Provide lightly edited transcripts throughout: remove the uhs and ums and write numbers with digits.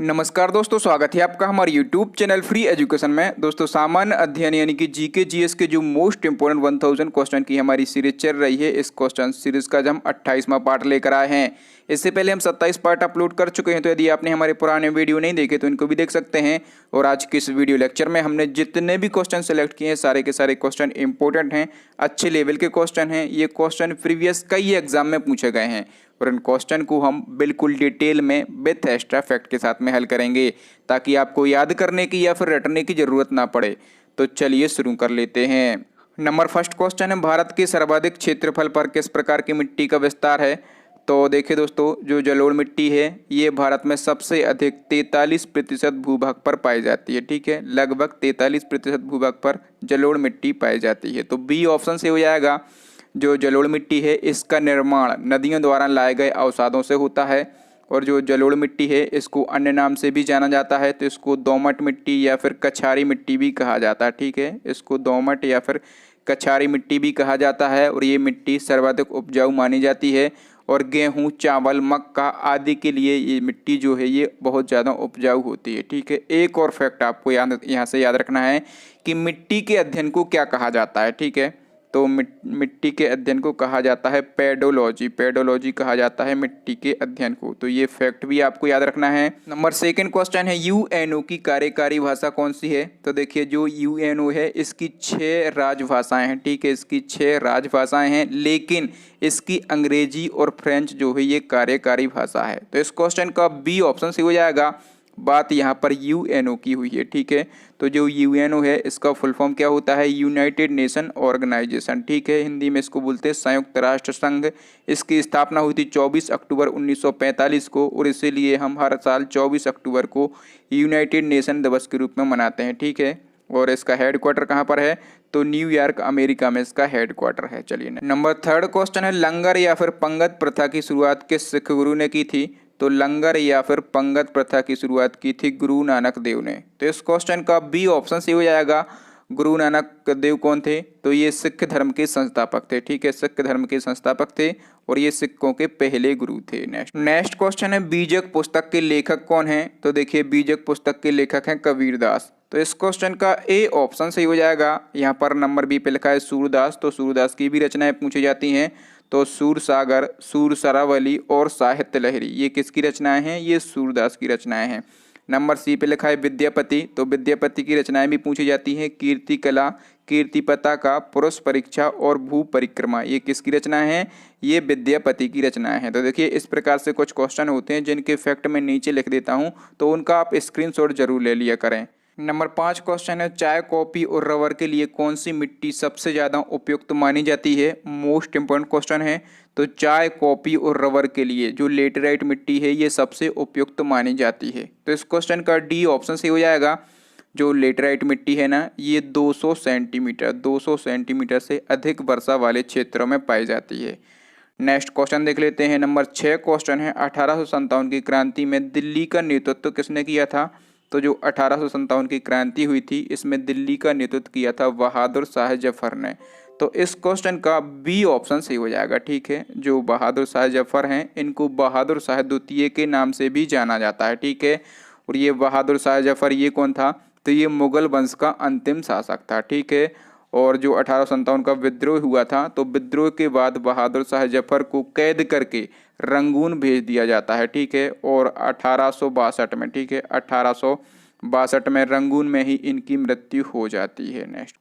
नमस्कार दोस्तों, स्वागत है आपका हमारे YouTube चैनल फ्री एजुकेशन में। दोस्तों, सामान्य अध्ययन यानी कि जीके जीएस के जो मोस्ट इंपोर्टेंट 1000 क्वेश्चन की हमारी सीरीज चल रही है। इस क्वेश्चन सीरीज का हम 28वां पार्ट लेकर आए हैं। इससे पहले हम 27 पार्ट अपलोड कर चुके हैं, तो यदि आपने हमारे पुराने वीडियो नहीं देखे तो इनको भी देख सकते हैं। और आज के इस वीडियो लेक्चर में हमने जितने भी क्वेश्चन सेलेक्ट किए हैं सारे के सारे क्वेश्चन इंपॉर्टेंट हैं, अच्छे लेवल के क्वेश्चन हैं। ये क्वेश्चन प्रीवियस कई एग्जाम में पूछे गए हैं और इन क्वेश्चन को हम बिल्कुल डिटेल में विथ एक्स्ट्रा फैक्ट के साथ में हल करेंगे ताकि आपको याद करने की या फिर रटने की ज़रूरत ना पड़े। तो चलिए शुरू कर लेते हैं। नंबर फर्स्ट क्वेश्चन है, भारत के सर्वाधिक क्षेत्रफल पर किस प्रकार की मिट्टी का विस्तार है। तो देखिए दोस्तों, जो जलोढ़ मिट्टी है ये भारत में सबसे अधिक 43% भूभाग पर पाई जाती है। ठीक है, लगभग 43% भूभाग पर जलोढ़ मिट्टी पाई जाती है। तो बी ऑप्शन से हो जाएगा। जो जलोढ़ मिट्टी है इसका निर्माण नदियों द्वारा लाए गए अवसादों से होता है। और जो जलोढ़ मिट्टी है इसको अन्य नाम से भी जाना जाता है, तो इसको दोमट मिट्टी या फिर कछारी मिट्टी भी कहा जाता है। ठीक है, इसको दोमट या फिर कछारी मिट्टी भी कहा जाता है। और ये मिट्टी सर्वाधिक उपजाऊ मानी जाती है और गेहूँ, चावल, मक्का आदि के लिए ये मिट्टी जो है ये बहुत ज़्यादा उपजाऊ होती है। ठीक है, एक और फैक्ट आपको यहाँ से याद रखना है कि मिट्टी के अध्ययन को क्या कहा जाता है। ठीक है, तो मिट्टी के अध्ययन को कहा जाता है पेडोलॉजी। पेडोलॉजी कहा जाता है मिट्टी के अध्ययन को। तो ये फैक्ट भी आपको याद रखना है। नंबर सेकंड क्वेश्चन है, यूएनओ की कार्यकारी भाषा कौन सी है। तो देखिए, जो यूएनओ है इसकी 6 राजभाषाएं हैं। ठीक है, इसकी 6 राजभाषाएं हैं, लेकिन इसकी अंग्रेजी और फ्रेंच जो है ये कार्यकारी भाषा है। तो इस क्वेश्चन का बी ऑप्शन से हो जाएगा। बात यहाँ पर यूएनओ की हुई है। ठीक है, तो जो यूएनओ है इसका फुल फॉर्म क्या होता है, यूनाइटेड नेशन ऑर्गेनाइजेशन। ठीक है, हिंदी में इसको बोलते हैं संयुक्त राष्ट्र संघ। इसकी स्थापना हुई थी 24 अक्टूबर 1945 को और इसीलिए हम हर साल 24 अक्टूबर को यूनाइटेड नेशन दिवस के रूप में मनाते हैं। ठीक है, और इसका हेड क्वार्टर कहाँ पर है, तो न्यूयॉर्क अमेरिका में इसका हेड क्वार्टर है। चलिए, नंबर थर्ड क्वेश्चन है, लंगर या फिर पंगत प्रथा की शुरुआत किस सिख गुरु ने की थी। तो लंगर या फिर पंगत प्रथा की शुरुआत की थी गुरु नानक देव ने। तो इस क्वेश्चन का बी ऑप्शन से हो जाएगा। गुरु नानक देव कौन थे, तो ये सिख धर्म के संस्थापक थे। ठीक है, सिख धर्म के संस्थापक थे और ये सिखों के पहले गुरु थे। नेक्स्ट क्वेश्चन है, बीजक पुस्तक के लेखक कौन है। तो देखिए, बीजक पुस्तक के लेखक हैं कबीरदास। तो इस क्वेश्चन का ए ऑप्शन सही हो जाएगा। यहाँ पर नंबर बी पे लिखा है सूरदास। तो सूरदास की भी रचनाएं पूछी जाती हैं। तो सूर सागर, सूर सरावली और साहित्य लहरी ये किसकी रचनाएं हैं, ये सूरदास की रचनाएं हैं। नंबर सी पे लिखा है विद्यापति। तो विद्यापति की रचनाएं भी पूछी जाती हैं। कीर्ति कला, कीर्ति पताका, पुरुष परीक्षा और भू परिक्रमा ये किसकी रचनाएं हैं, ये विद्यापति की रचनाएं हैं। तो देखिए, इस प्रकार से कुछ क्वेश्चन होते हैं जिनके फैक्ट मैं नीचे लिख देता हूँ, तो उनका आप स्क्रीनशॉट जरूर ले लिया करें। नंबर 5 क्वेश्चन है, चाय, कॉफी और रबर के लिए कौन सी मिट्टी सबसे ज़्यादा उपयुक्त मानी जाती है। मोस्ट इंपॉर्टेंट क्वेश्चन है। तो चाय, कॉफी और रबर के लिए जो लेटेराइट मिट्टी है ये सबसे उपयुक्त मानी जाती है। तो इस क्वेश्चन का डी ऑप्शन से हो जाएगा। जो लेटेराइट मिट्टी है ना, ये 200 सेंटीमीटर से अधिक वर्षा वाले क्षेत्रों में पाई जाती है। नेक्स्ट क्वेश्चन देख लेते हैं। नंबर 6 क्वेश्चन है, 1857 की क्रांति में दिल्ली का नेतृत्व किसने किया था। तो जो 1857 की क्रांति हुई थी इसमें दिल्ली का नेतृत्व किया था बहादुर शाह जफर ने। तो इस क्वेश्चन का बी ऑप्शन सही हो जाएगा। ठीक है, जो बहादुर शाह जफर हैं इनको बहादुर शाह द्वितीय के नाम से भी जाना जाता है। ठीक है, और ये बहादुर शाह जफर ये कौन था, तो ये मुगल वंश का अंतिम शासक था। ठीक है, और जो 1857 का विद्रोह हुआ था तो विद्रोह के बाद बहादुर शाह जफर को कैद करके रंगून भेज दिया जाता है। ठीक है, और 1862 में, ठीक है, 1862 में रंगून में ही इनकी मृत्यु हो जाती है। नेक्स्ट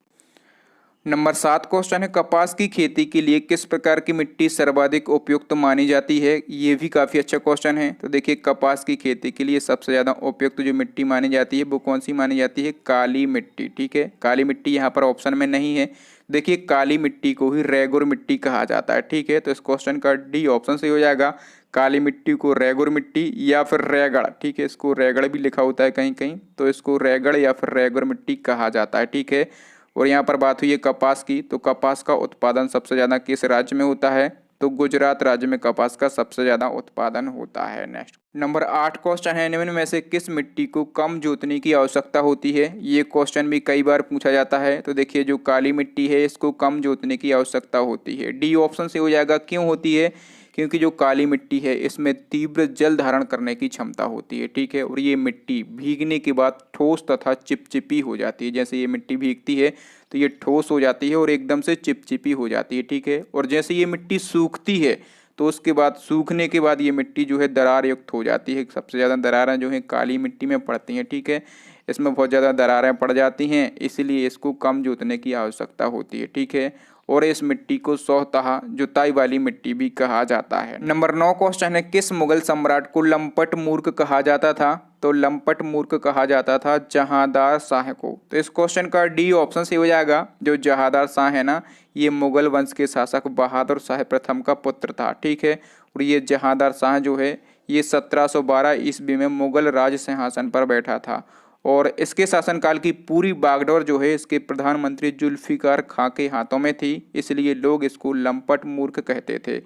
नंबर 7 क्वेश्चन है, कपास की खेती के लिए किस प्रकार की मिट्टी सर्वाधिक उपयुक्त मानी जाती है। ये भी काफ़ी अच्छा क्वेश्चन है। तो देखिए, कपास की खेती के लिए सबसे ज़्यादा उपयुक्त जो मिट्टी मानी जाती है वो कौन सी मानी जाती है, काली मिट्टी। ठीक है, काली मिट्टी यहाँ पर ऑप्शन में नहीं है। देखिए, काली मिट्टी को ही रेगुर मिट्टी कहा जाता है। ठीक है, तो इस क्वेश्चन का डी ऑप्शन से हो जाएगा। काली मिट्टी को रेगुर मिट्टी या फिर रेगड़, ठीक है, इसको रेगड़ भी लिखा होता है कहीं कहीं, तो इसको रेगड़ या फिर रेगुर मिट्टी कहा जाता है। ठीक है, और यहाँ पर बात हुई है कपास की। तो कपास का उत्पादन सबसे ज़्यादा किस राज्य में होता है, तो गुजरात राज्य में कपास का सबसे ज़्यादा उत्पादन होता है। नेक्स्ट नंबर 8 क्वेश्चन है, निम्न में से किस मिट्टी को कम जोतने की आवश्यकता होती है। ये क्वेश्चन भी कई बार पूछा जाता है। तो देखिए, जो काली मिट्टी है इसको कम जोतने की आवश्यकता होती है। डी ऑप्शन से हो जाएगा। क्यों होती है, क्योंकि जो काली मिट्टी है इसमें तीव्र जल धारण करने की क्षमता होती है, ठीक है। और ये मिट्टी भीगने के बाद ठोस तथा चिपचिपी हो जाती है। जैसे ये मिट्टी भीगती है तो ये ठोस हो जाती है और एकदम से चिपचिपी हो जाती है, ठीक है। और जैसे ये मिट्टी सूखती है तो उसके बाद सूखने के बाद ये मिट्टी जो है दरार युक्त हो जाती है। सबसे ज़्यादा दरारें जो है काली मिट्टी में पड़ती हैं, ठीक है। इसमें बहुत ज़्यादा दरारें पड़ जाती हैं, इसलिए इसको कम जोतने की आवश्यकता होती है, ठीक है। और इस मिट्टी को स्वतः जुताई वाली मिट्टी भी कहा जाता है। नंबर 9 क्वेश्चन है, किस मुगल सम्राट को लंपट मूर्ख कहा जाता था? तो लंपट मूर्ख कहा जाता था जहांदार शाह को। तो इस क्वेश्चन का डी ऑप्शन सही हो जाएगा। जो जहांदार शाह है ना, ये मुगल वंश के शासक बहादुर शाह प्रथम का पुत्र था, ठीक है। और ये जहांदार शाह जो है ये 1712 ईस्वी में मुगल राज सिंहासन पर बैठा था। और इसके शासनकाल की पूरी बागडोर जो है इसके प्रधानमंत्री जुल्फिकार खां के हाथों में थी, इसलिए लोग इसको लंपट मूर्ख कहते थे।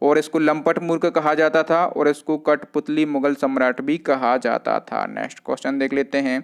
और इसको लंपट मूर्ख कहा जाता था और इसको कठपुतली मुगल सम्राट भी कहा जाता था। नेक्स्ट क्वेश्चन देख लेते हैं।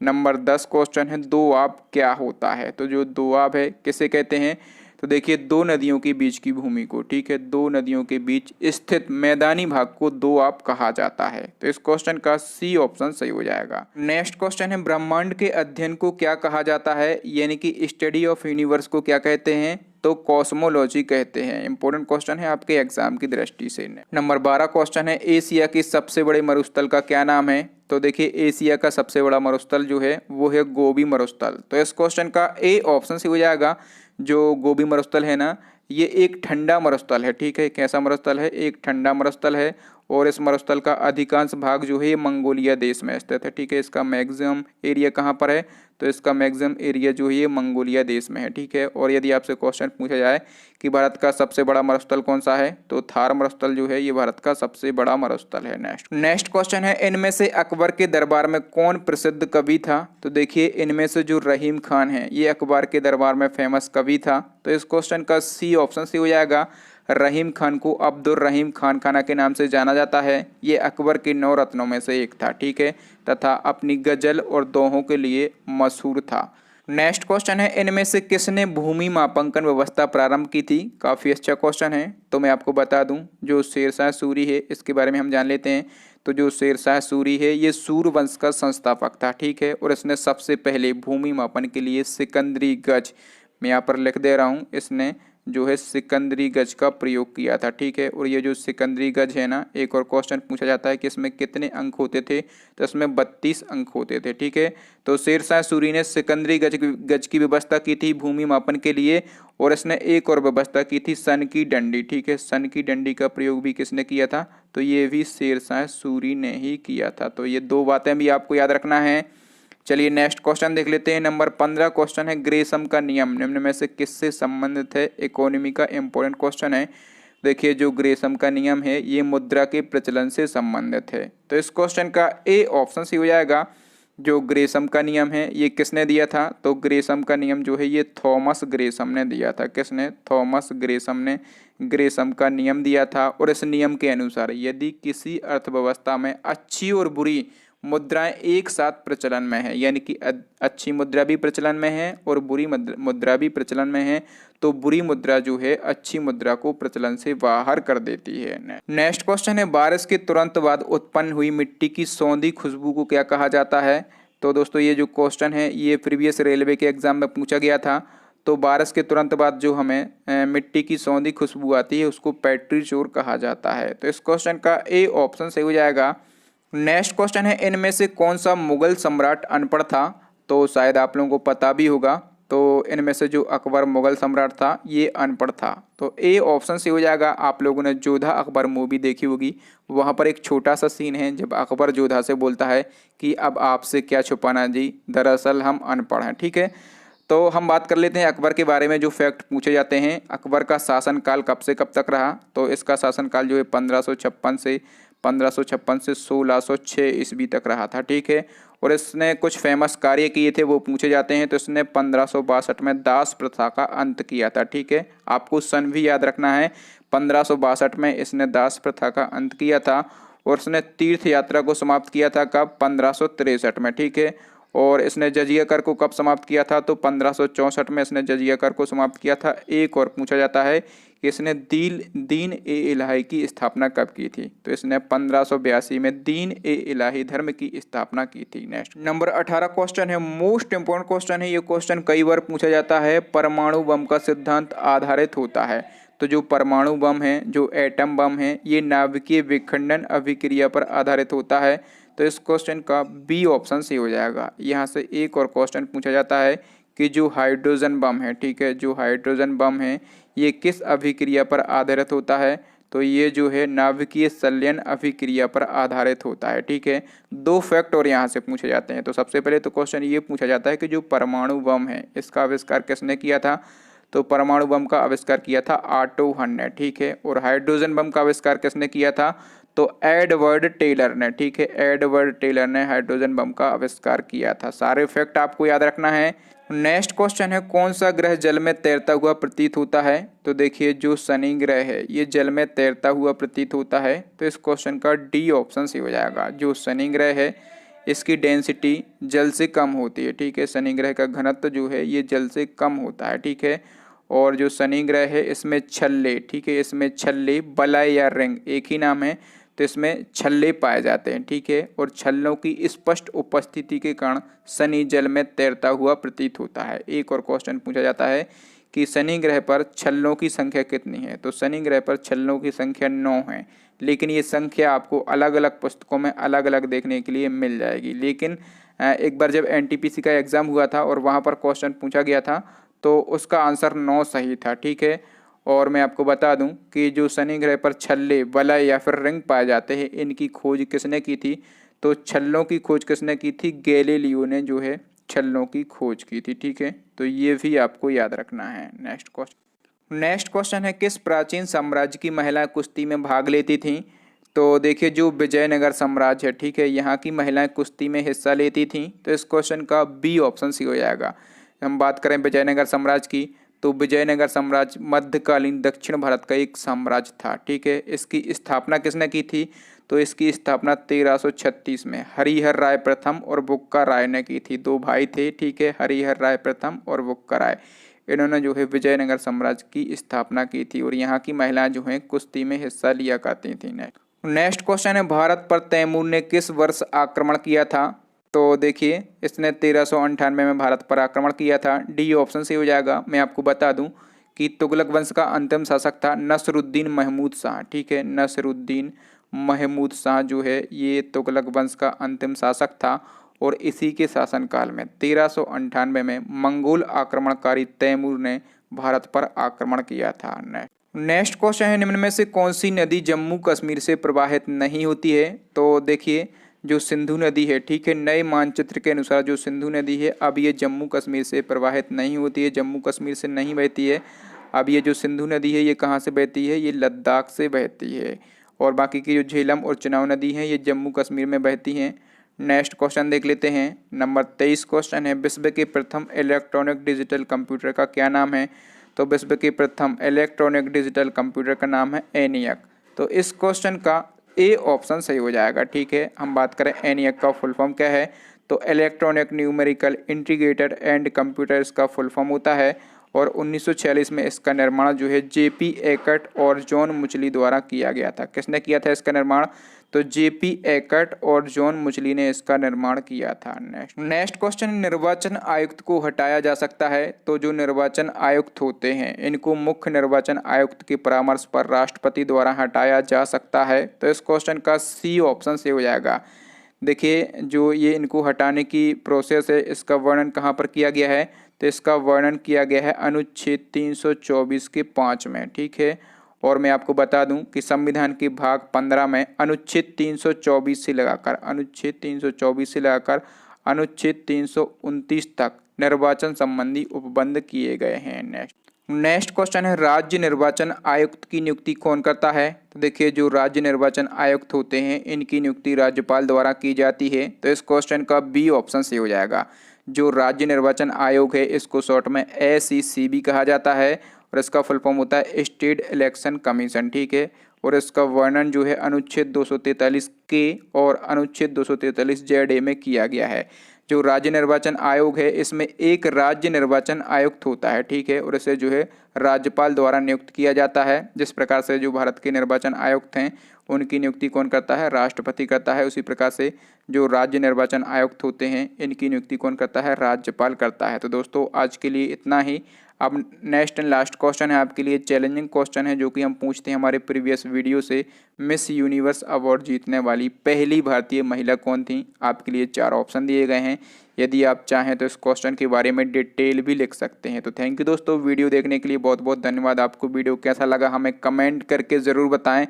नंबर 10 क्वेश्चन है, दोआब क्या होता है? तो जो दोआब है किसे कहते हैं? तो देखिए, दो नदियों के बीच की भूमि को, ठीक है, दो नदियों के बीच स्थित मैदानी भाग को दोआब कहा जाता है। तो इस क्वेश्चन का सी ऑप्शन सही हो जाएगा। नेक्स्ट क्वेश्चन है, ब्रह्मांड के अध्ययन को क्या कहा जाता है? यानी कि स्टडी ऑफ यूनिवर्स को क्या कहते हैं? तो कॉस्मोलॉजी कहते हैं। इंपॉर्टेंट क्वेश्चन है आपके एग्जाम की दृष्टि से। नंबर 12 क्वेश्चन है, एशिया के सबसे बड़े मरुस्थल का क्या नाम है? तो देखिए, एशिया का सबसे बड़ा मरुस्थल जो है वो है गोबी मरुस्थल। तो इस क्वेश्चन का ए ऑप्शन से हो जाएगा। जो गोबी मरुस्थल है ना, ये एक ठंडा मरुस्थल है, ठीक है। कैसा मरुस्थल है? एक ठंडा मरुस्थल है। और इस मरुस्थल का अधिकांश भाग जो है ये मंगोलिया देश में स्थित है, ठीक है। इसका मैक्सिमम एरिया कहाँ पर है? तो इसका मैक्सिमम एरिया जो है ये मंगोलिया देश में है, ठीक है। और यदि आपसे क्वेश्चन पूछा जाए कि भारत का सबसे बड़ा मरुस्थल कौन सा है, तो थार मरुस्थल जो है ये भारत का सबसे बड़ा मरुस्थल है। नेक्स्ट क्वेश्चन है, इनमें से अकबर के दरबार में कौन प्रसिद्ध कवि था? तो देखिए, इनमें से जो रहीम खान है ये अकबर के दरबार में फेमस कवि था। तो इस क्वेश्चन का सी ऑप्शन से हो जाएगा। रहीम खान को अब्दुल रहीम खान खाना के नाम से जाना जाता है। ये अकबर के 9 रत्नों में से एक था, ठीक है, तथा अपनी गजल और दोहों के लिए मशहूर था। नेक्स्ट क्वेश्चन है, इनमें से किसने भूमि मापांकन व्यवस्था प्रारंभ की थी? काफ़ी अच्छा क्वेश्चन है। तो मैं आपको बता दूं, जो शेरशाह सूरी है इसके बारे में हम जान लेते हैं। तो जो शेरशाह सूरी है ये सूर वंश का संस्थापक था, ठीक है। और इसने सबसे पहले भूमि मापन के लिए सिकंदरी गज, मैं यहाँ पर लिख दे रहा हूँ, इसने जो है सिकंदरी गज का प्रयोग किया था, ठीक है। और ये जो सिकंदरी गज है ना, एक और क्वेश्चन पूछा जाता है कि इसमें कितने अंक होते थे? तो इसमें 32 अंक होते थे, ठीक है। तो शेरशाह सूरी ने सिकंदरी गज की व्यवस्था की थी भूमि मापन के लिए। और इसने एक और व्यवस्था की थी सन की डंडी, ठीक है। सन की डंडी का प्रयोग भी किसने किया था? तो ये भी शेरशाह सूरी ने ही किया था। तो ये दो बातें भी आपको याद रखना है। चलिए नेक्स्ट क्वेश्चन देख लेते हैं। नंबर 15 क्वेश्चन है, ग्रेसम का नियम निम्न में से किससे संबंधित है? इकोनॉमी का इंपॉर्टेंट क्वेश्चन है। देखिए, जो ग्रेसम का नियम है ये मुद्रा के प्रचलन से संबंधित है। तो इस क्वेश्चन का ए ऑप्शन से हो जाएगा। जो ग्रेसम का नियम है ये किसने दिया था? तो ग्रेसम का नियम जो है ये थॉमस ग्रेसम ने दिया था। किसने? थॉमस ग्रेसम ने ग्रेसम का नियम दिया था। और इस नियम के अनुसार यदि किसी अर्थव्यवस्था में अच्छी और बुरी मुद्राएं एक साथ प्रचलन में है, यानी कि अच्छी मुद्रा भी प्रचलन में है और बुरी मुद्रा भी प्रचलन में है, तो बुरी मुद्रा जो है अच्छी मुद्रा को प्रचलन से बाहर कर देती है। नेक्स्ट क्वेश्चन है, बारिश के तुरंत बाद उत्पन्न हुई मिट्टी की सौंधी खुशबू को क्या कहा जाता है? तो दोस्तों, ये जो क्वेश्चन है ये प्रीवियस रेलवे के एग्जाम में पूछा गया था। तो बारिश के तुरंत बाद जो हमें मिट्टी की सौंधी खुशबू आती है उसको पैट्री चोर कहा जाता है। तो इस क्वेश्चन का ए ऑप्शन सही हो जाएगा। नेक्स्ट क्वेश्चन है, इनमें से कौन सा मुगल सम्राट अनपढ़ था? तो शायद आप लोगों को पता भी होगा। तो इनमें से जो अकबर मुगल सम्राट था ये अनपढ़ था। तो ए ऑप्शन से हो जाएगा। आप लोगों ने जोधा अकबर मूवी देखी होगी, वहाँ पर एक छोटा सा सीन है जब अकबर जोधा से बोलता है कि अब आपसे क्या छुपाना जी, दरअसल हम अनपढ़ हैं, ठीक है। तो हम बात कर लेते हैं अकबर के बारे में। जो फैक्ट पूछे जाते हैं, अकबर का शासनकाल कब से कब तक रहा? तो इसका शासनकाल जो है 1556 से 1606 ईस्वी तक रहा था, ठीक है। और इसने कुछ फेमस कार्य किए थे वो पूछे जाते हैं। तो इसने 1562 में दास प्रथा का अंत किया था, ठीक है। आपको सन भी याद रखना है। 1562 में इसने दास प्रथा का अंत किया था। और इसने तीर्थ यात्रा को समाप्त किया था कब? 1563 में, ठीक है। और इसने जजिया कर को कब समाप्त किया था, तो 1564 में इसने जजिया कर को समाप्त किया था। एक और पूछा जाता है कि इसने दीन ए इलाही की स्थापना कब की थी, तो इसने 1582 में दीन ए इलाही धर्म की स्थापना की थी। नेक्स्ट नंबर 18 क्वेश्चन है, मोस्ट इंपोर्टेंट क्वेश्चन है। ये क्वेश्चन कई बार पूछा जाता है, परमाणु बम का सिद्धांत आधारित होता है। तो जो परमाणु बम है, जो एटम बम है, ये नाभिकीय विखंडन अभिक्रिया पर आधारित होता है। तो इस क्वेश्चन का बी ऑप्शन सही हो जाएगा। यहाँ से एक और क्वेश्चन पूछा जाता है कि जो हाइड्रोजन बम है, ठीक है, जो हाइड्रोजन बम है ये किस अभिक्रिया पर आधारित होता है, तो ये जो है नाभिकीय संलयन अभिक्रिया पर आधारित होता है। ठीक है, दो फैक्ट और यहाँ से पूछे जाते हैं। तो सबसे पहले तो क्वेश्चन ये पूछा जाता है कि जो परमाणु बम है इसका आविष्कार किसने किया था, तो परमाणु बम का आविष्कार किया था ऑटो हन ने। ठीक है, और हाइड्रोजन बम का आविष्कार किसने किया था, तो एडवर्ड टेलर ने। ठीक है, एडवर्ड टेलर ने हाइड्रोजन बम का आविष्कार किया था। सारे फैक्ट आपको याद रखना है। नेक्स्ट क्वेश्चन है, कौन सा ग्रह जल में तैरता हुआ प्रतीत होता है, तो देखिए जो शनि ग्रह है ये जल में तैरता हुआ प्रतीत होता है। तो इस क्वेश्चन का डी ऑप्शन सही हो जाएगा। जो शनि ग्रह है इसकी डेंसिटी जल से कम होती है। ठीक है, शनि ग्रह का घनत्व जो है ये जल से कम होता है। ठीक है, और जो शनि ग्रह है इसमें छल्ले, ठीक है, इसमें छल्ले, बलय या रिंग एक ही नाम है, तो इसमें छल्ले पाए जाते हैं। ठीक है, और छल्लों की स्पष्ट उपस्थिति के कारण शनि जल में तैरता हुआ प्रतीत होता है। एक और क्वेश्चन पूछा जाता है कि शनि ग्रह पर छल्लों की संख्या कितनी है, तो शनि ग्रह पर छल्लों की संख्या 9 है। लेकिन ये संख्या आपको अलग अलग पुस्तकों में अलग अलग देखने के लिए मिल जाएगी। लेकिन एक बार जब एनटीपीसी का एग्ज़ाम हुआ था और वहाँ पर क्वेश्चन पूछा गया था तो उसका आंसर 9 सही था। ठीक है, और मैं आपको बता दूं कि जो शनि ग्रह पर छल्ले, वलय या फिर रिंग पाए जाते हैं इनकी खोज किसने की थी, तो छल्लों की खोज किसने की थी, गैलीलियो ने जो है छल्लों की खोज की थी। ठीक है, तो ये भी आपको याद रखना है। नेक्स्ट क्वेश्चन है, किस प्राचीन साम्राज्य की महिलाएं कुश्ती में भाग लेती थीं, तो देखिए जो विजयनगर साम्राज्य है, ठीक है, यहाँ की महिलाएं कुश्ती में हिस्सा लेती थीं। तो इस क्वेश्चन का बी ऑप्शन सी हो जाएगा। हम बात करें विजयनगर साम्राज्य की, तो विजयनगर साम्राज्य मध्यकालीन दक्षिण भारत का एक साम्राज्य था। ठीक है, इसकी स्थापना किसने की थी, तो इसकी स्थापना 1336 में हरिहर राय प्रथम और बुक्का राय ने की थी। दो भाई थे, ठीक है, हरिहर राय प्रथम और बुक्का राय, इन्होंने जो है विजयनगर साम्राज्य की स्थापना की थी। और यहाँ की महिलाएं जो हैं कुश्ती में हिस्सा लिया करती थी। नेक्स्ट क्वेश्चन है, भारत पर तैमूर ने किस वर्ष आक्रमण किया था, तो देखिए इसने 1398 में भारत पर आक्रमण किया था। डी ऑप्शन से हो जाएगा। मैं आपको बता दूं कि तुगलक वंश का अंतिम शासक था नसरुद्दीन महमूद शाह। ठीक है, नसरुद्दीन महमूद शाह जो है ये तुगलक वंश का अंतिम शासक था और इसी के शासनकाल में 1398 में मंगोल आक्रमणकारी तैमूर ने भारत पर आक्रमण किया था। नेक्स्ट क्वेश्चन है, निम्न में से कौन सी नदी जम्मू कश्मीर से प्रवाहित नहीं होती है, तो देखिए जो सिंधु नदी है, ठीक है, नए मानचित्र के अनुसार जो सिंधु नदी है अब ये जम्मू कश्मीर से प्रवाहित नहीं होती है, जम्मू कश्मीर से नहीं बहती है। अब ये जो सिंधु नदी है ये कहाँ से बहती है, ये लद्दाख से बहती है। और बाकी की जो झेलम और चुनाव नदी है ये जम्मू कश्मीर में बहती हैं। नेक्स्ट क्वेश्चन देख लेते हैं। नंबर 23 क्वेश्चन है, विश्व के प्रथम इलेक्ट्रॉनिक डिजिटल कंप्यूटर का क्या नाम है, तो विश्व के प्रथम इलेक्ट्रॉनिक डिजिटल कंप्यूटर का नाम है एनियक। तो इस क्वेश्चन का ए ऑप्शन सही हो जाएगा। ठीक है, हम बात करें एनियक का फुल फॉर्म क्या है, तो electronic numerical integrated and computer इसका फुल फॉर्म होता है। और 1946 में इसका निर्माण जो है जेपी एकट और जॉन मुचली द्वारा किया गया था। किसने किया था इसका निर्माण, तो जेपी एकट और जॉन मुचली ने इसका निर्माण किया था। नेक्स्ट क्वेश्चन, निर्वाचन आयुक्त को हटाया जा सकता है, तो जो निर्वाचन आयुक्त होते हैं इनको मुख्य निर्वाचन आयुक्त के परामर्श पर राष्ट्रपति द्वारा हटाया जा सकता है। तो इस क्वेश्चन का सी ऑप्शन से हो जाएगा। देखिए जो ये इनको हटाने की प्रोसेस है इसका वर्णन कहाँ पर किया गया है, तो इसका वर्णन किया गया है अनुच्छेद 324 के 5 में। ठीक है, और मैं आपको बता दूं कि संविधान के भाग 15 में अनुच्छेद 324 से लगाकर अनुच्छेद 329 तक निर्वाचन संबंधी उपबंध किए गए हैं। नेक्स्ट क्वेश्चन है, राज्य निर्वाचन आयुक्त की नियुक्ति कौन करता है, तो देखिए जो राज्य निर्वाचन आयुक्त होते हैं इनकी नियुक्ति राज्यपाल द्वारा की जाती है। तो इस क्वेश्चन का बी ऑप्शन से हो जाएगा। जो राज्य निर्वाचन आयोग है इसको शॉर्ट में SEC भी कहा जाता है और इसका फुल फॉर्म होता है स्टेट इलेक्शन कमीशन। ठीक है, और इसका वर्णन जो है अनुच्छेद 243 के और अनुच्छेद 243 जेड में किया गया है। जो राज्य निर्वाचन आयोग है इसमें एक राज्य निर्वाचन आयुक्त होता है, ठीक है, और इसे जो है राज्यपाल द्वारा नियुक्त किया जाता है। जिस प्रकार से जो भारत के निर्वाचन आयुक्त हैं उनकी नियुक्ति कौन करता है, राष्ट्रपति करता है, उसी प्रकार से जो राज्य निर्वाचन आयुक्त होते हैं इनकी नियुक्ति कौन करता है, राज्यपाल करता है। तो दोस्तों आज के लिए इतना ही। अब नेक्स्ट एंड लास्ट क्वेश्चन है आपके लिए, चैलेंजिंग क्वेश्चन है जो कि हम पूछते हैं हमारे प्रीवियस वीडियो से। मिस यूनिवर्स अवार्ड जीतने वाली पहली भारतीय महिला कौन थी? आपके लिए 4 ऑप्शन दिए गए हैं। यदि आप चाहें तो इस क्वेश्चन के बारे में डिटेल भी लिख सकते हैं। तो थैंक यू दोस्तों, वीडियो देखने के लिए बहुत बहुत धन्यवाद। आपको वीडियो कैसा लगा हमें कमेंट करके ज़रूर बताएं,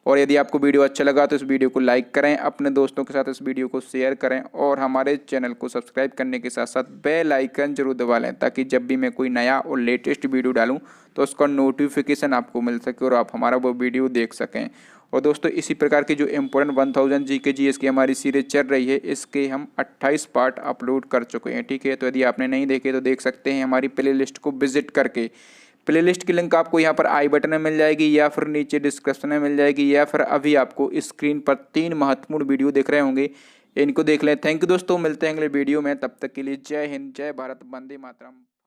और यदि आपको वीडियो अच्छा लगा तो इस वीडियो को लाइक करें, अपने दोस्तों के साथ इस वीडियो को शेयर करें, और हमारे चैनल को सब्सक्राइब करने के साथ साथ बेल आइकन जरूर दबा लें, ताकि जब भी मैं कोई नया और लेटेस्ट वीडियो डालूं तो उसका नोटिफिकेशन आपको मिल सके और आप हमारा वो वीडियो देख सकें। और दोस्तों इसी प्रकार की जो इम्पोर्टेंट 1000 जीके जीएस की हमारी सीरीज चल रही है, इसके हम 28 पार्ट अपलोड कर चुके हैं, ठीक है। तो यदि आपने नहीं देखे तो देख सकते हैं हमारी प्लेलिस्ट को विजिट करके। प्लेलिस्ट की लिंक आपको यहाँ पर आई बटन में मिल जाएगी, या फिर नीचे डिस्क्रिप्शन में मिल जाएगी, या फिर अभी आपको स्क्रीन पर 3 महत्वपूर्ण वीडियो दिख रहे होंगे, इनको देख लें। थैंक यू दोस्तों, मिलते हैं अगले वीडियो में, तब तक के लिए जय हिंद, जय भारत, वंदे मातरम।